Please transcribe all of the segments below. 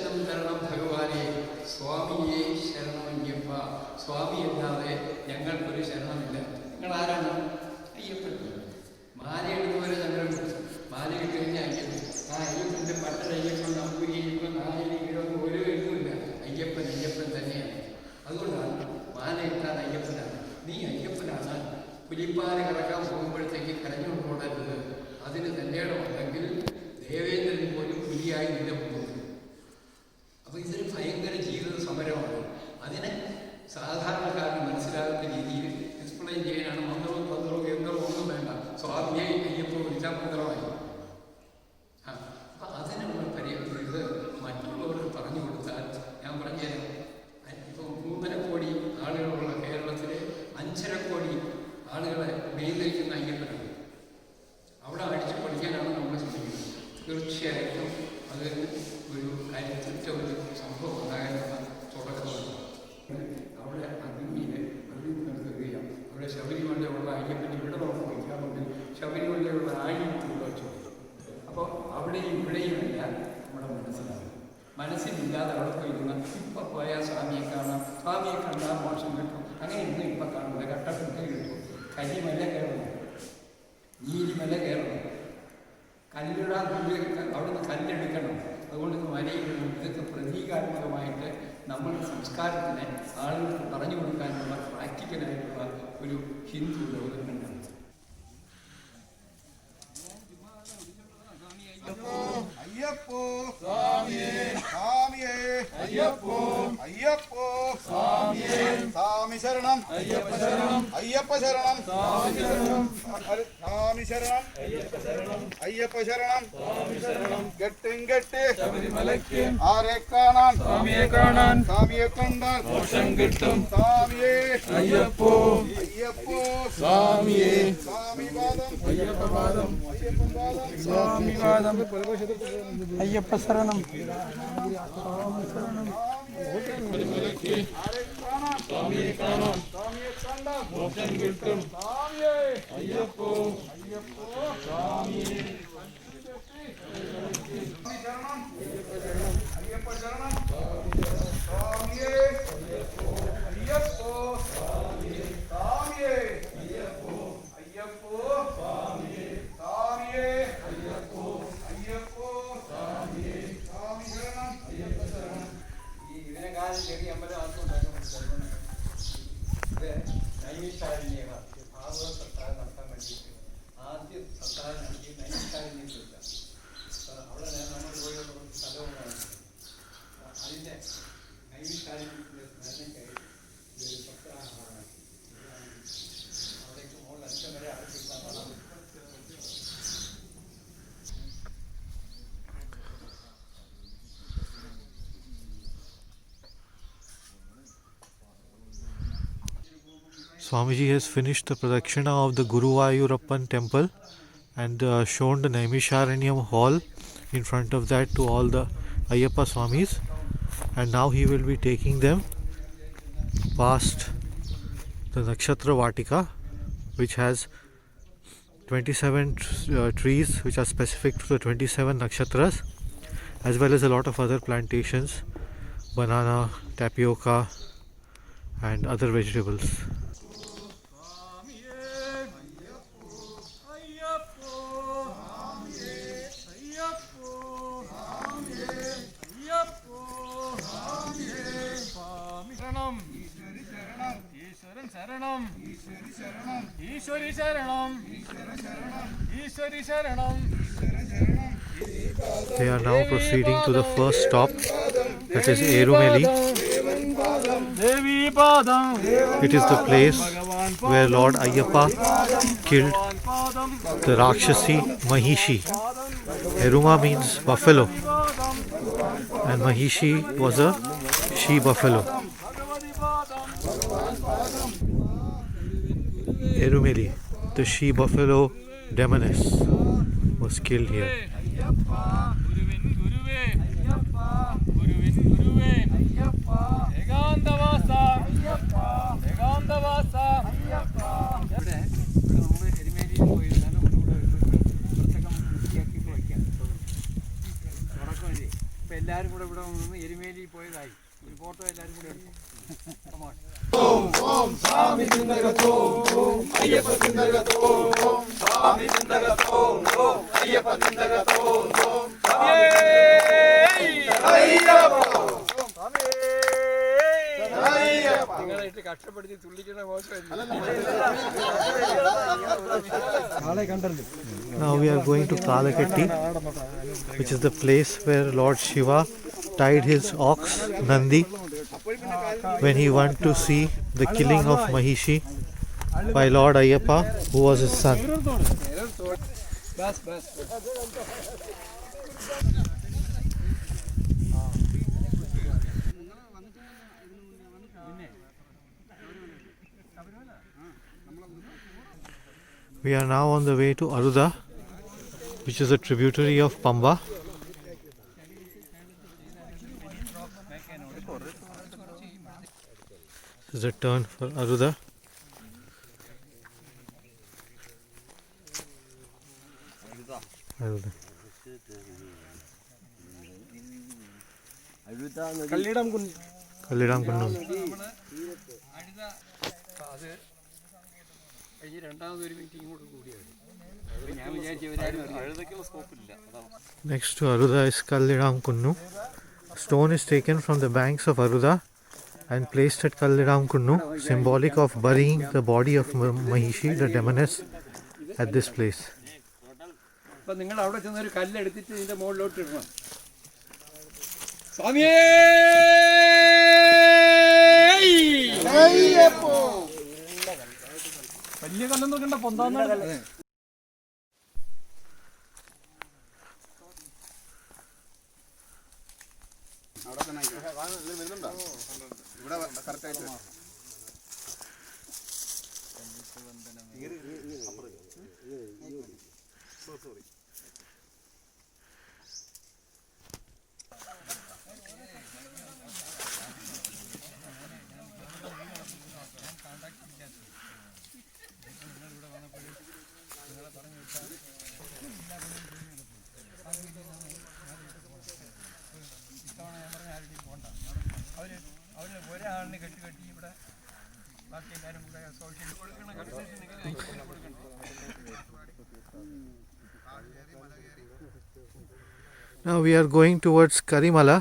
ദർശനം തരണം ഭഗവാനെ, സ്വാമിയെ ശരണമയ്യപ്പ. സ്വാമി അല്ലാതെ ഞങ്ങൾക്കൊരു ശരണമില്ല. നിങ്ങൾ ആരാണ്? അയ്യപ്പൻ. മാലയിടുന്നവരെ ഞങ്ങൾ മാലയിട്ട് കഴിഞ്ഞാൽ അയ്യപ്പൻ. ആ അയ്യപ്പൻ്റെ പട്ടരയ്യപ്പൻ, നമ്പൂരിയപ്പൻ, ആയിരം ഓരോ എഴുതുമില്ല. അയ്യപ്പൻ അയ്യപ്പൻ തന്നെയാണ്. അതുകൊണ്ടാണ് മാലയിട്ടാൻ അയ്യപ്പനാണ്. നീ അയ്യപ്പനാണ്. പുലിപ്പാല കിടക്കാൻ പോകുമ്പോഴത്തേക്ക് കരഞ്ഞുകൊണ്ട് ഓടരുത്. അതിന് തൻ്റെ ഉണ്ടെങ്കിൽ ദേവേന്ദ്രൻ പോലും പുലിയായി നിന്നെ പോകും. അപ്പോൾ ഇതൊരു ഭയങ്കര ജീവിത സമരമാണ്. അതിനെ സാധാരണക്കാരന് മനസ്സിലാകുന്ന രീതിയിൽ എക്സ്പ്ലെയിൻ ചെയ്യാനാണ്. മന്ത്രവും തന്ത്രവും യന്ത്രവും ഒന്നും വേണ്ട. സ്വാമിയെ അയ്യപ്പോ വിളിച്ചാൽ മന്ത്രമായി. അപ്പം അതിന് നമ്മൾ ഇത് മറ്റുള്ളവർക്ക് പറഞ്ഞു കൊടുത്താൽ, ഞാൻ പറഞ്ഞുതരാം. ഇപ്പോൾ 3.5 കോടി ആളുകളുള്ള കേരളത്തിലെ 5.5 കോടി ആളുകളെ നിയന്ത്രിക്കുന്ന അയ്യപ്പനാണ്. അവിടെ അടിച്ചു പഠിക്കാനാണ് നമ്മൾ ശ്രമിക്കുന്നത്. തീർച്ചയായിട്ടും അത് ഒരു കരുത്തുറ്റ ഒരു സംഭവം ഉണ്ടാകാനുള്ള തുടക്കമാണ്. അവിടെ അറിയുകയാണ്. അവിടെ ശബരിമലയുള്ള അയ്യപ്പന് ഇവിടെ നമുക്ക് വയ്ക്കാമെങ്കിൽ ശബരിമലയുള്ള ആയിരത്തിലുള്ള വെച്ചു. അപ്പോൾ അവിടെയും ഇവിടെയുമല്ല നമ്മുടെ മനസ്സിലാകും. മനസ്സിലില്ലാതെ അവിടെ പോയിരുന്ന ഇപ്പം പോയാൽ സ്വാമിയെ കാണാം, സ്വാമിയെ കണ്ടാൽ മോശം കിട്ടും, അങ്ങനെ ഇന്ന് ഇപ്പം കാണുന്നത് കട്ടപ്പിട്ട് കിട്ടും. കരിമല കയറണം, നീലിമല കയറണം, കല്ലിടാൻ അവിടുന്ന് കല്ലെടുക്കണം. അതുകൊണ്ട് മലയിടണം. ഇതൊക്കെ പ്രതീകാത്മകമായിട്ട് നമ്മുടെ സംസ്കാരത്തിനെ ആളുകൾക്ക് പറഞ്ഞു കൊടുക്കാനുള്ള പ്രാക്ടിക്കലായിട്ടുള്ള ഒരു ഹിന്ദു ഡെവലപ്മെൻ്റ് ആണ്. അയ്യപ്പോ സ്വാമിയേ സ്വാമിയേ അയ്യപ്പോ അയ്യപ്പോ സ്വാമിയേ സ്വാമി ശരണം അയ്യപ്പ ശരണം അയ്യപ്പ ശരണം സ്വാമി ശരണം സ്വാമി ശരണം അയ്യപ്പ ശരണം അയ്യപ്പ ശരണം സ്വാമി ശരണം കെട്ടും കെട്ട് ശബരിമലയ്ക്ക് ആരെ കാണാൻ സ്വാമിയെ കാണാൻ സ്വാമിയെ കണ്ടാൽ മോക്ഷം കിട്ടും സ്വാമിയേ അയ്യപ്പോ അയ്യപ്പോ സ്വാമിയേ സ്വാമി പാദം അയ്യപ്പ പാദം അയ്യപ്പ പാദം സ്വാമി പാദം അയ്യപ്പ ശരണം സ്വാമിയെ കാണാം സ്വാമിയെ കണ്ടാൽ മോക്ഷം കിട്ടും സ്വാമിയേ അയ്യപ്പോ അയ്യപ്പോ സ്വാമിയേ ശരണം അയ്യപ്പ ശരണം സ്വാമിയേ അയ്യപ്പോ അയ്യപ്പോ സ്വാമിയേ സ്വാമിയേ അയ്യപ്പോ അയ്യപ്പോ സ്വാമിയേ സ്വാമിയേ അയ്യപ്പോ അയ്യപ്പോ സ്വാമിയേ സ്വാമി ശരണം അയ്യപ്പ ശരണം. ഈ ഇതിനെക്കാളും ചെറിയ അമ്പലം ആർക്കുണ്ടാക്കാൻ ഇത് നൈമിഷാരണ്യ ഭാഗവത സപ്താഹം നടത്താൻ വേണ്ടിയിട്ട് ആദ്യം സപ്താഹം നടത്തി നൈമിഷാരണ്യം ചോദിക്കാം. അവിടെ നമ്മൾ പോയുള്ള കുറച്ച് സ്ഥലവുമാണ്. അതിൻ്റെ നൈമിഷാരണ്യത്തിൻ്റെ സ്മരണയ്ക്കായി ഇതൊരു സപ്താഹമാണ്. അവിടേക്ക് മുകളിൽ അച്ഛൻ വരെ അടച്ചിട്ടാൽ കാണാൻ പറ്റും. Swamiji has finished the pradakshina of the Guruvayurappan temple and shown the Naimisharanyam hall in front of that to all the Ayyappa Swamis, and now he will be taking them past the Nakshatra Vatika, which has 27 trees which are specific to the 27 nakshatras, as well as a lot of other plantations, banana, tapioca and other vegetables. ശരണം ഈശ്വരി ശരണം ഈശ്വരി ശരണം. They are now proceeding to the first stop, that is Erumeli. It is the place where Lord Ayyappa killed the Rakshasi Mahishi. Eruma means buffalo and Mahishi was a she buffalo. Erumeli, the she buffalo demoness, was killed here. എല്ലാവരും കൂടെ ഇവിടെ എരുമേലി പോയതായി ഒരു photo എല്ലാവരും കൂടെ എടുക്കും. Come on. നിങ്ങളായിട്ട് കഷ്ടപ്പെടുത്തി തുള്ളിക്കുന്ന മോശമല്ല. Now we are going to Kalakatti, which is the place where Lord Shiva tied his ox Nandi when he went to see the killing of Mahishi by Lord Ayyappa, who was his son. Bus bus We are now on the way to Aruda, which is a tributary of Pamba. This is a turn for Aruda. Aruda. കല്ലിടം Kalliram Kunnu. അത് കഴിഞ്ഞ് രണ്ടാമതൊരു meeting കൂടെ കൂടിയാണ്. ഞാൻ വിചാരിച്ചു ഇവരാരും Next to Aruda is Kalliram Kunnu. Stone is taken from the banks of Aruda and placed at Kalliram Kunnu, symbolic of burying the body of Mahishi, the demoness, at this place. അപ്പം നിങ്ങൾ അവിടെ ചെന്നൊരു കല്ലെടുത്തിട്ട് ഇതിൻ്റെ മുകളിലോട്ട് ഇടണം. സ്വാമിയേ വലിയ കല്ലൊന്നും കണ്ട പൊന്താന്നാണ്. ഒരാളിനെ കെട്ടി ഇവിടെ ബാക്കി എല്ലാവരും കൂടെ സോഷ്യൽ കൊടുക്കണം. Now we are going towards Karimala.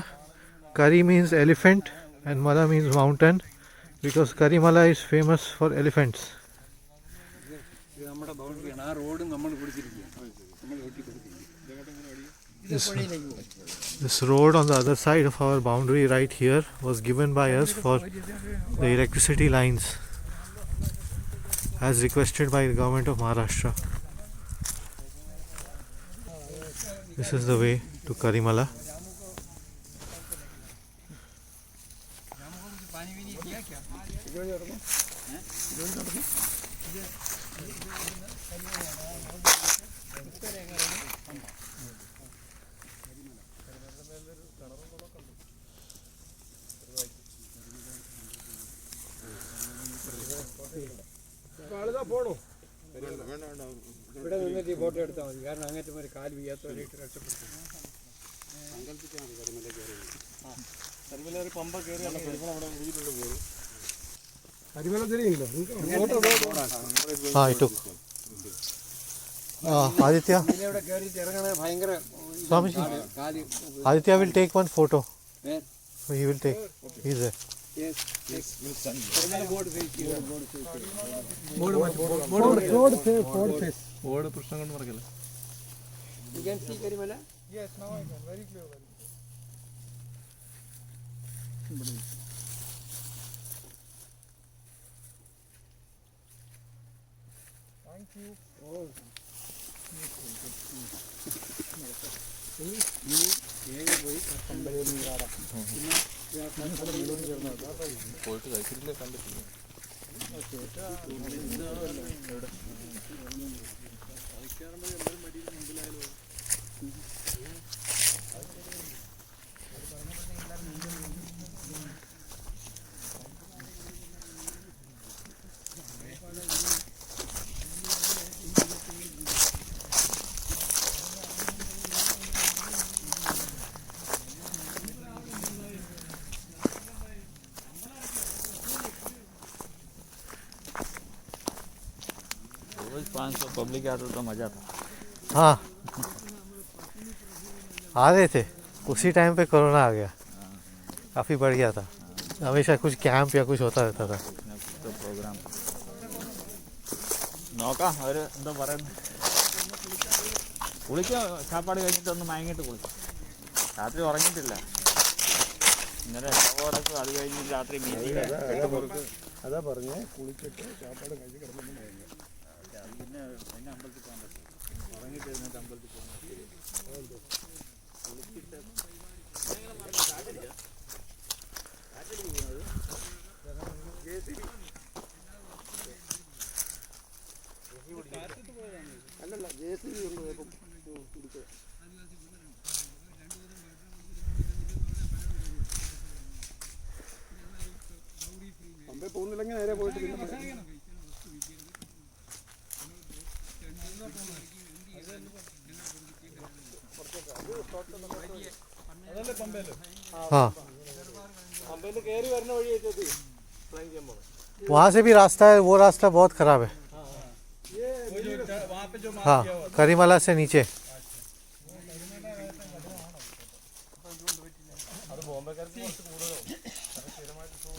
Kari means elephant and Mala means mountain, because Karimala is famous for elephants. ഇത് നമ്മുടെ ബൗണ്ടറിയാണ്. ആ റോഡും നമ്മൾ കൊടുത്തിരിക്കുകയാണ്. നമ്മൾ ഒട്ടി കൊടുത്തിരിക്കുകയാണ്. This road on the other side of our boundary right here was given by us for the electricity lines, as requested by the government of Maharashtra. This is the way to Karimala. പോണു. ഇവിടെ നിന്നിട്ട് ഈ photo എടുത്താൽ മതി. കാരണം അങ്ങനത്തെ ഒരു കാല് വീയാത്തോലായിട്ട് രക്ഷപ്പെടുത്തും. കരിമല തിരിയുണ്ടോ? I took. Aditya. ഇവിടെ കയറിയിട്ട് ഇറങ്ങണ ഭയങ്കര Swamiji. കാല്. Aditya will take one photo. Where? He will take. He's there. Yes, yes. Board face ചെയ്ത് ബോർഡ് ഫേസ് ചെയ്ത്. ഓട് പ്രശ്നം കൊണ്ട് നടക്കില്ല. You can see Karimala? Yes, now I can. Very clear. Thank you. Oh. പോയിട്ട് കഴിച്ചിട്ടില്ല, കണ്ടിട്ടില്ല. 500 पब्लिक आते तो मज़ा था। हाँ आ रहे थे, उसी टाइम पे कोरोना आ गया। काफ़ी बढ़िया था, हमेशा कुछ कैंप या कुछ होता रहता था। तो प्रोग्राम നോക്കാം അവർ എന്താ പറയുന്നത്. കുളിക്കുക, ചാപ്പാട് കഴിഞ്ഞിട്ടൊന്ന് മയങ്ങിയിട്ട് കുളിക്കും. രാത്രി ഉറങ്ങിയിട്ടില്ല. ഇന്നലെ ശവോടൊക്കെ അത് കഴിഞ്ഞ് രാത്രി മീറ്റിംഗ്. അതാ പറഞ്ഞേ, കുളിച്ചിട്ട് ചാപ്പാട് കഴിച്ച് കിടന്നു പിന്നെ അമ്പലത്തിൽ പോകാൻ പറ്റും. ഉറങ്ങിയിട്ട് ഇരുന്നിട്ട് അമ്പലത്തിൽ പോകാൻ പറ്റും. കുളിച്ചിട്ട് അല്ലല്ല JCB കൊണ്ട് വേഗം കുടിക്കുക. പമ്പേ പോകുന്നില്ലെങ്കിൽ നേരെ പോയിട്ട് പിന്നെ അതല്ലേ പമ്പേല്. हाँ പമ്പേല് കയറി വരുന്ന വഴി വെച്ചത് ഫ്ലൈ ചെയ്യാൻ പോകണം. वहाँ से भी रास्ता है, वो रास्ता बहुत ख़राब है। वहाँ पे जो हाँ करीमला से नीचे।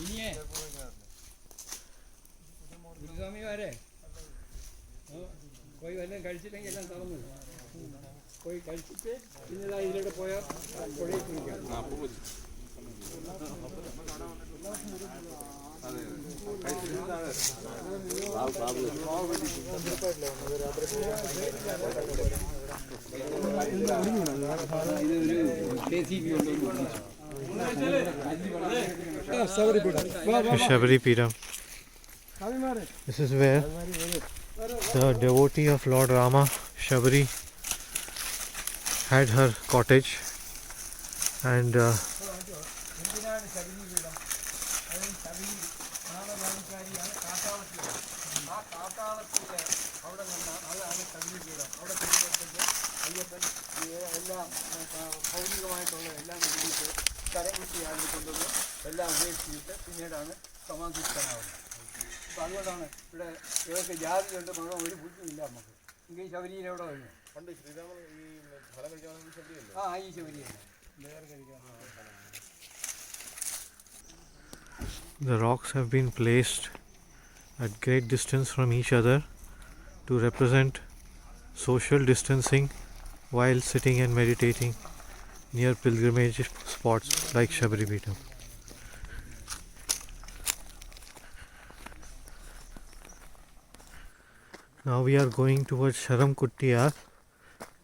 ഇനിയേ ഗുരുസ്വാമിമാരെ പോയി വല്ലതും കഴിച്ചില്ലെങ്കിൽ എല്ലാം തളർന്നു പോയി കഴിച്ചിട്ട് പിന്നെ ഇതിലൂടെ പോയാൽ പുഴയിൽ കുളിക്കാം. Shabari Peetam. This is where the devotee of Lord Rama, Shabari, had her cottage, and എല്ലാം ഭൗതികമായിട്ടുള്ള എല്ലാം ഉപയോഗിച്ച് കരകുട്ടിയായി കൊണ്ടുവന്ന് എല്ലാം ഉപേക്ഷിച്ചിട്ട് പിന്നീടാണ് സമാധിസ്ഥനാവുന്നത്. അപ്പം അതുകൊണ്ടാണ് ഇവിടെ ഇവർക്ക് ജാതിയുണ്ട്, മതം ഒരു പുല്ലുമില്ല നമുക്ക്. എങ്കിൽ ശബരിയിൽ എവിടെ കഴിഞ്ഞു? പണ്ട് ശ്രീരാമൻ ഈ ഫലം കഴിക്കാൻ ശബരിയല്ലേ? ഈ ശബരിയല്ല. the rocks have been placed at great distance from each other to represent social distancing while sitting and meditating near pilgrimage spots like Shabari Peetam. Now we are going towards Sharamkuttiyar,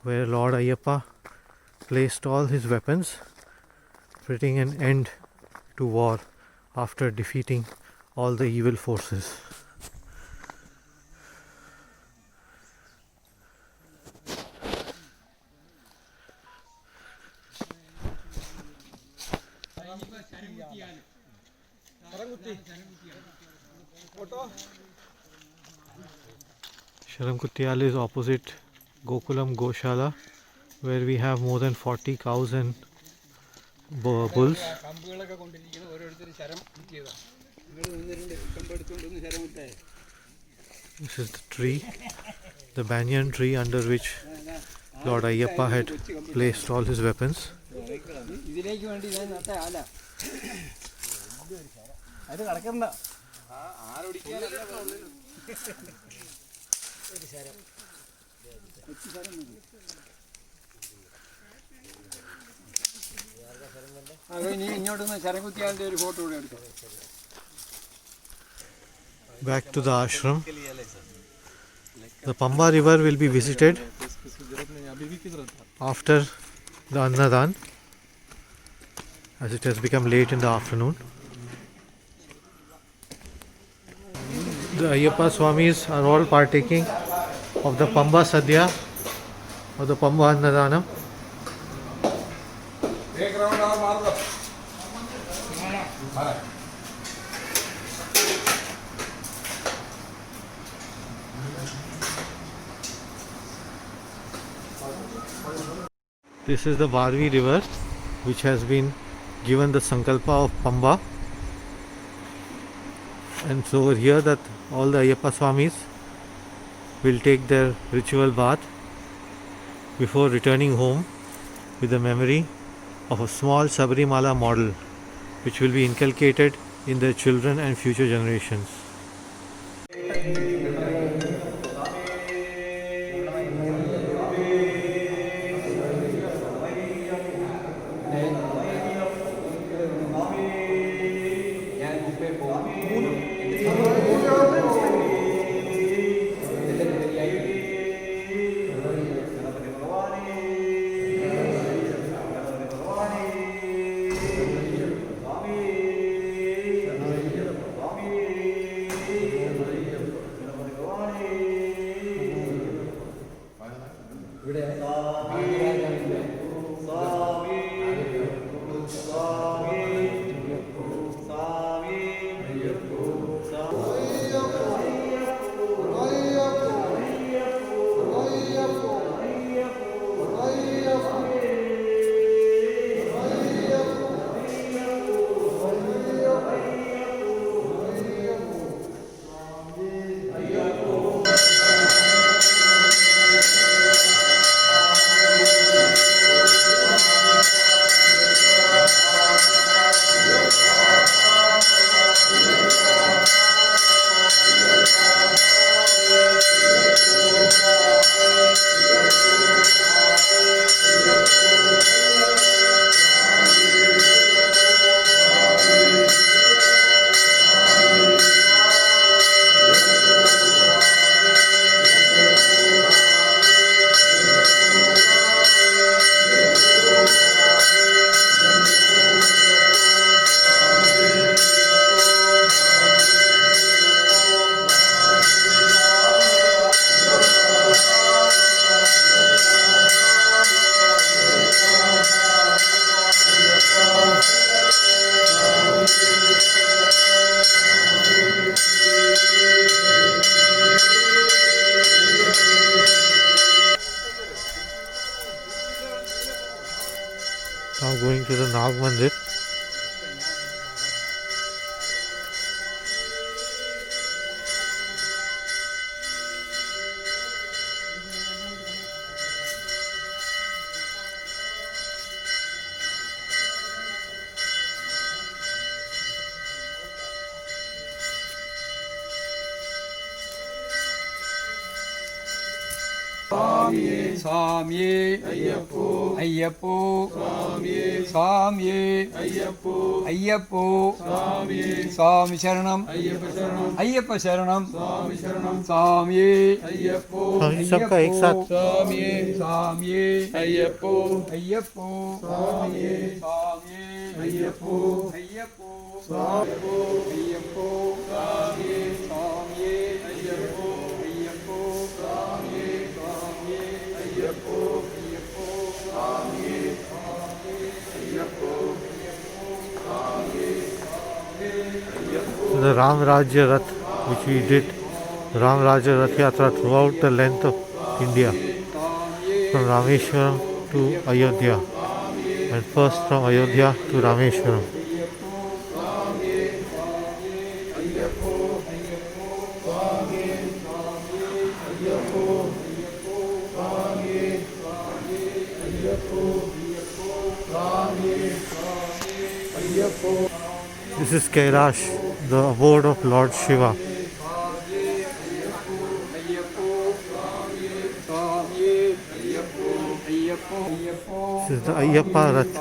where Lord Ayyappa placed all his weapons, putting an end to war after defeating all the evil forces. Sharamkuttiyal is opposite Gokulam Goshala, where we have more than 40 cows and bulls. കമ്പുകളൊക്കെ കൊണ്ടിരിക്കുന്ന ഓരോരുത്തർ ശരം കുത്തിയതാണ്. ഇവിടെ നിന്ന് രണ്ട് കമ്പെടുത്തുകൊണ്ടൊന്ന് ശരം കുത്തായി. This is the tree, the banyan tree under which Lord Ayyappa had placed all his weapons. ഇതിലേക്ക് വേണ്ടി ഞാൻ നട്ട ആല അത് കിടക്കണ്ട. ആരൊടിക്കാനല്ല ഇനി ഇങ്ങോട്ടൊന്ന് ശരം കുത്തിയാലിൻ്റെ ഒരു ഫോട്ടോ കൂടെ എടുത്തു. Back to the ashram. The Pamba river will be visited after the Annadan, as it has become late in the afternoon. The Ayyappa Swamis are all partaking of the Pamba Sadhya or the Pamba Annadanam. This is the Barvi river, which has been given the Sankalpa of Pamba, and so over here that all the Ayyappa Swamis will take their ritual bath before returning home with the memory of a small Sabarimala model which will be inculcated in their children and future generations. ഞാൻ മുമ്പേ പോകും ഇവിടെ Now going to the Nag Mandir. സ്വാമിയേ അയ്യപ്പോ അയ്യപ്പോ സ്വാമിയേ സ്വാമിയേ അയ്യപ്പോ അയ്യപ്പോ സ്വാമിയേ സ്വാമി ശരണം അയ്യപ്പ ശരണം അയ്യപ്പ ശരണം സ്വാമി ശരണം സ്വാമിയേ അയ്യപ്പോ सबका एक साथ സ്വാമിയേ സ്വാമിയേ അയ്യപ്പോ അയ്യപ്പോ സ്വാമിയേ സ്വാമിയേ അയ്യപ്പോ അയ്യപ്പോ സ്വാമിയേ അയ്യപ്പോ സ്വാമിയേ സ്വാമിയേ അയ്യപ്പോ അയ്യപ്പോ സ്വാമിയേ സ്വാമിയേ അയ്യപ്പോ അയ്യപ്പോ സ്വാമിയേ സ്വാമിയേ അയ്യപ്പോ സ്വാമിയേ the Ram Rajya Rath which we did, Ram Rajya Rath Yatra throughout the length of India, from Rameshwaram to Ayodhya, and first from Ayodhya to Rameshwaram. This is Kailash, the abode of Lord Shiva. This is the Ayyappa Rath.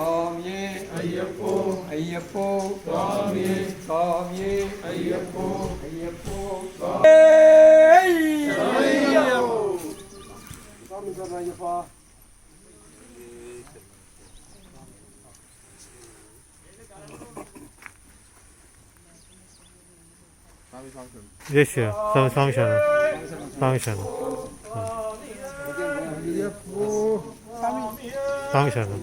Yes, yeah. Swami Sharanam. Swami Sharanam. Swami Sharanam.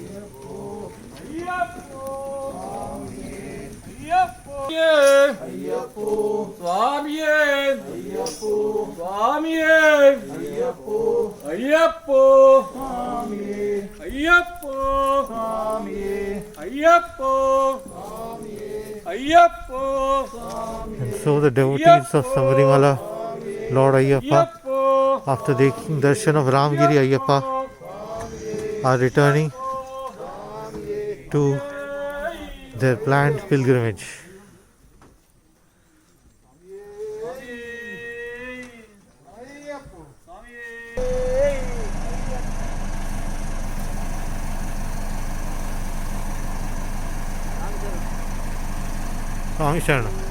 And so the devotees of Sabarimala, Lord Ayyappa, after taking darshan of Ramgiri, Ayyappa are returning to their planned pilgrimage. Swami Sharanam.